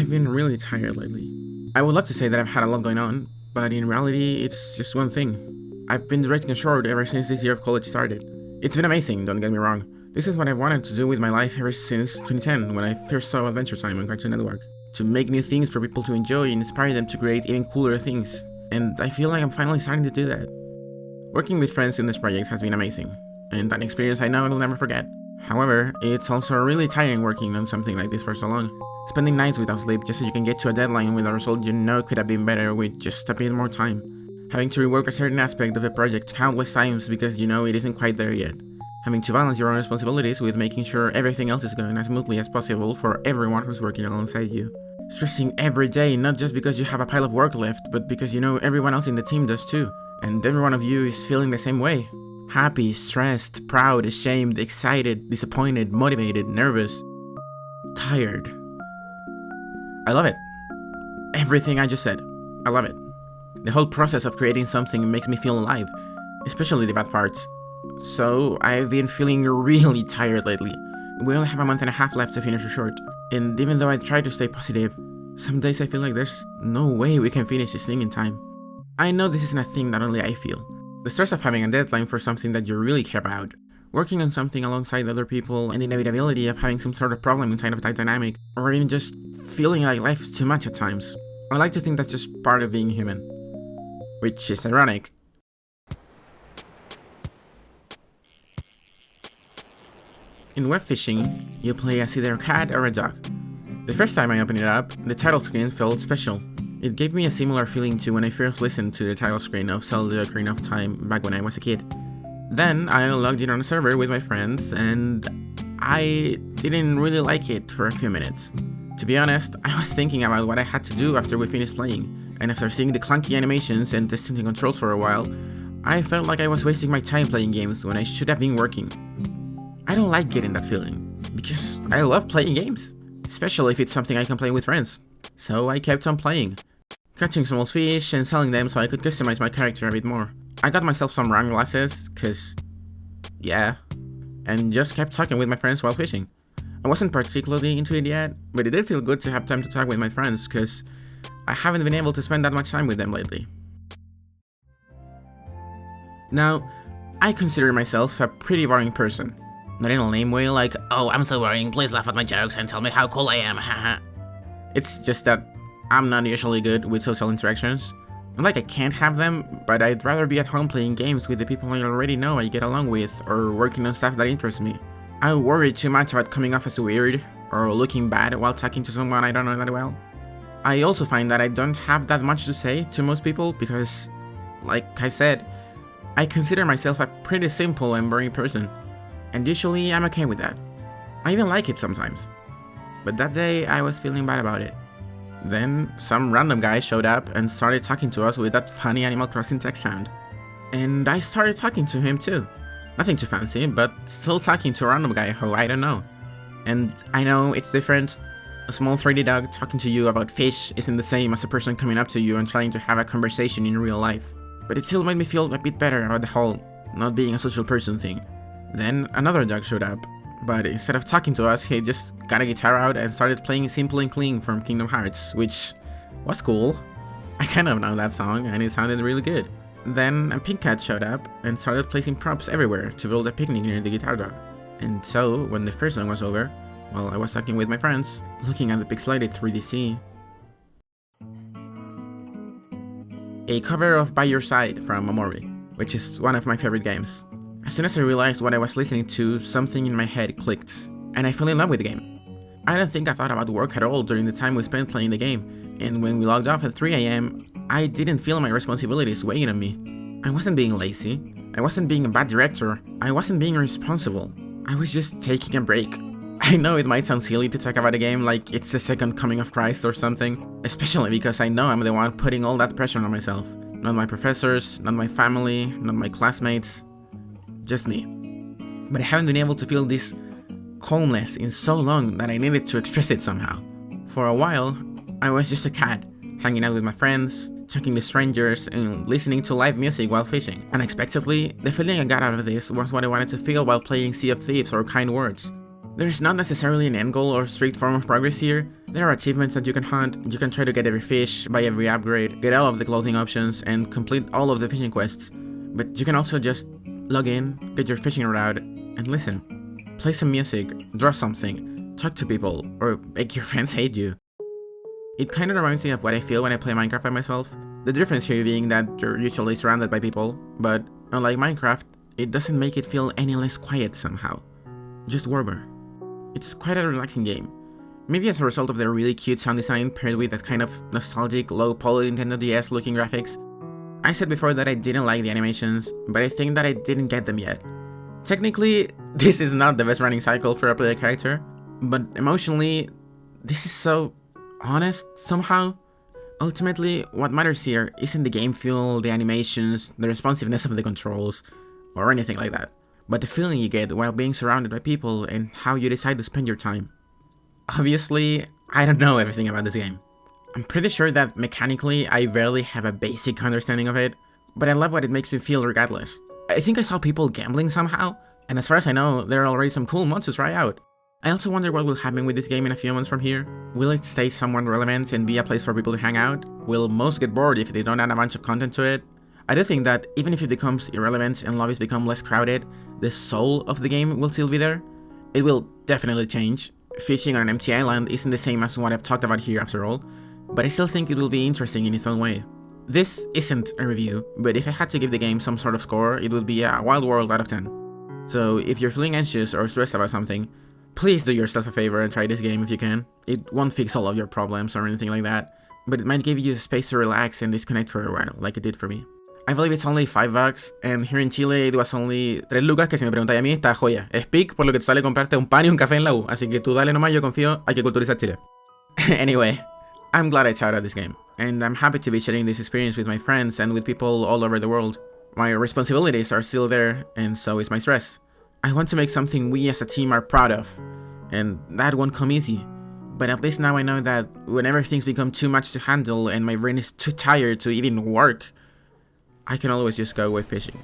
I've been really tired lately. I would love to say that I've had a lot going on, but in reality, it's just one thing. I've been directing a short ever since this year of college started. It's been amazing, don't get me wrong. This is what I wanted to do with my life ever since 2010, when I first saw Adventure Time on Cartoon Network. To make new things for people to enjoy and inspire them to create even cooler things. And I feel like I'm finally starting to do that. Working with friends in this project has been amazing, and an experience I know I will never forget. However, it's also really tiring working on something like this for so long. Spending nights without sleep just so you can get to a deadline with a result you know could have been better with just a bit more time. Having to rework a certain aspect of a project countless times because you know it isn't quite there yet. Having to balance your own responsibilities with making sure everything else is going as smoothly as possible for everyone who's working alongside you. Stressing every day, not just because you have a pile of work left, but because you know everyone else in the team does too. And every one of you is feeling the same way. Happy, stressed, proud, ashamed, excited, disappointed, motivated, nervous, tired. I love it. Everything I just said. I love it. The whole process of creating something makes me feel alive, especially the bad parts. So I've been feeling really tired lately. We only have a month and a half left to finish the short, and even though I try to stay positive, some days I feel like there's no way we can finish this thing in time. I know this isn't a thing that only I feel. The stress of having a deadline for something that you really care about, working on something alongside other people, and the inevitability of having some sort of problem inside of that dynamic, or even just feeling like life's too much at times. I like to think that's just part of being human. Which is ironic. In web fishing, you play as either a cat or a dog. The first time I opened it up, the title screen felt special. It gave me a similar feeling to when I first listened to the title screen of Zelda Ocarina of Time back when I was a kid. Then I logged in on a server with my friends and I didn't really like it for a few minutes. To be honest, I was thinking about what I had to do after we finished playing, and after seeing the clunky animations and testing the controls for a while, I felt like I was wasting my time playing games when I should have been working. I don't like getting that feeling, because I love playing games, especially if it's something I can play with friends. So I kept on playing, catching small fish and selling them so I could customize my character a bit more. I got myself some round glasses, cause yeah, and just kept talking with my friends while fishing. I wasn't particularly into it yet, but it did feel good to have time to talk with my friends, cause I haven't been able to spend that much time with them lately. Now, I consider myself a pretty boring person. Not in a lame way like, oh, I'm so boring, please laugh at my jokes and tell me how cool I am, haha. It's just that I'm not usually good with social interactions. Not like I can't have them, but I'd rather be at home playing games with the people I already know I get along with, or working on stuff that interests me. I worry too much about coming off as weird, or looking bad while talking to someone I don't know that well. I also find that I don't have that much to say to most people because, like I said, I consider myself a pretty simple and boring person, and usually I'm okay with that. I even like it sometimes. But that day I was feeling bad about it. Then some random guy showed up and started talking to us with that funny Animal Crossing text sound. And I started talking to him too. Nothing too fancy, but still talking to a random guy who I don't know. And I know it's different. A small 3D dog talking to you about fish isn't the same as a person coming up to you and trying to have a conversation in real life. But it still made me feel a bit better about the whole not being a social person thing. Then another dog showed up, but instead of talking to us, he just got a guitar out and started playing Simple and Clean from Kingdom Hearts, which was cool. I kind of know that song and it sounded really good. Then a pink cat showed up and started placing props everywhere to build a picnic near the guitar dog. And so, when the first song was over, while I was talking with my friends, looking at the pixelated 3D sea, a cover of By Your Side from Omori, which is one of my favorite games. As soon as I realized what I was listening to, something in my head clicked, and I fell in love with the game. I don't think I thought about work at all during the time we spent playing the game, and when we logged off at 3 AM, I didn't feel my responsibilities weighing on me. I wasn't being lazy, I wasn't being a bad director, I wasn't being irresponsible, I was just taking a break. I know it might sound silly to talk about a game like it's the second coming of Christ or something, especially because I know I'm the one putting all that pressure on myself. Not my professors, not my family, not my classmates, just me. But I haven't been able to feel this calmness in so long that I needed to express it somehow. For a while, I was just a cat, hanging out with my friends, talking to strangers, and listening to live music while fishing. Unexpectedly, the feeling I got out of this was what I wanted to feel while playing Sea of Thieves or Kind Words. There's not necessarily an end goal or strict form of progress here, There are achievements that you can hunt, you can try to get every fish, buy every upgrade, get all of the clothing options, and complete all of the fishing quests. But you can also just log in, get your fishing rod, and listen. Play some music, draw something, talk to people, or make your friends hate you. It kinda reminds me of what I feel when I play Minecraft by myself. The difference here being that you're usually surrounded by people, but unlike Minecraft, it doesn't make it feel any less quiet somehow. Just warmer. It's quite a relaxing game. Maybe as a result of their really cute sound design paired with that kind of nostalgic, low-poly Nintendo DS looking graphics. I said before that I didn't like the animations, but I think that I didn't get them yet. Technically, this is not the best running cycle for a player character, but emotionally, this is so honest somehow. Ultimately, what matters here isn't the game feel, the animations, the responsiveness of the controls, or anything like that, but the feeling you get while being surrounded by people and how you decide to spend your time. Obviously, I don't know everything about this game. I'm pretty sure that mechanically I barely have a basic understanding of it, but I love what it makes me feel regardless. I think I saw people gambling somehow, and as far as I know, there are already some cool mods to try out. I also wonder what will happen with this game in a few months from here. Will it stay somewhat relevant and be a place for people to hang out? Will most get bored if they don't add a bunch of content to it? I do think that even if it becomes irrelevant and lobbies become less crowded, the soul of the game will still be there. It will definitely change. Fishing on an empty island isn't the same as what I've talked about here after all, but I still think it will be interesting in its own way. This isn't a review, but if I had to give the game some sort of score, it would be a wild world out of 10. So if you're feeling anxious or stressed about something, please do yourself a favor and try this game if you can. It won't fix all of your problems or anything like that, but it might give you space to relax and disconnect for a while, like it did for me. I believe it's only $5, and here in Chile it was only 3 lucas, que si me preguntáis a mí, está joya. Es pic por lo que te sale comprarte un pan y un café en la U, así que tú dale nomás, yo confío, hay que culturizar Chile. Anyway, I'm glad I tried out this game, and I'm happy to be sharing this experience with my friends and with people all over the world. My responsibilities are still there, and so is my stress. I want to make something we as a team are proud of, and that won't come easy. But at least now I know that whenever things become too much to handle and my brain is too tired to even work, I can always just go web fishing.